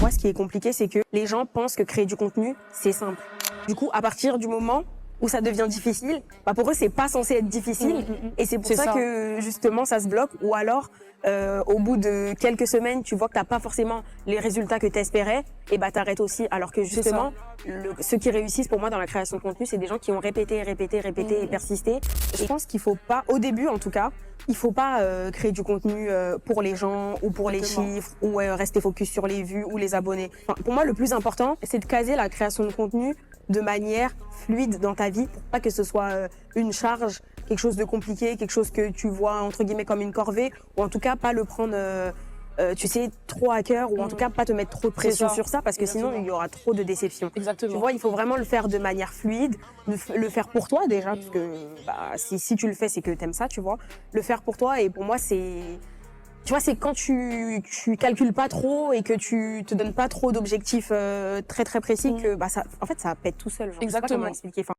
moi, ce qui est compliqué, c'est que les gens pensent que créer du contenu, c'est simple. Du coup, à partir du moment où ça devient difficile, bah pour eux, c'est pas censé être difficile. Et c'est pour ça que, justement, ça se bloque. Ou alors, au bout de quelques semaines, tu vois que t'as pas forcément les résultats que t'espérais, et bah t'arrêtes aussi. Alors que justement, ceux qui réussissent pour moi dans la création de contenu, c'est des gens qui ont répété et persisté. Je pense qu'il faut pas, au début en tout cas, il faut pas créer du contenu pour les gens ou pour les chiffres ou rester focus sur les vues ou les abonnés. Enfin, pour moi, le plus important, c'est de caser la création de contenu de manière fluide dans ta vie pour pas que ce soit une charge, quelque chose de compliqué, quelque chose que tu vois entre guillemets comme une corvée, ou en tout cas pas le prendre tu sais, trop à cœur, ou en tout cas pas te mettre trop de pression sur ça, parce que sinon il y aura trop de déception. Tu vois, il faut vraiment le faire de manière fluide, le faire pour toi déjà, parce que bah, si tu le fais, c'est que t'aimes ça, tu vois. Le faire pour toi, et pour moi, c'est... Tu vois, c'est quand tu calcules pas trop et que tu te donnes pas trop d'objectifs très précis que bah ça, en fait, ça pète tout seul. Genre, je sais pas comment expliquer. Enfin,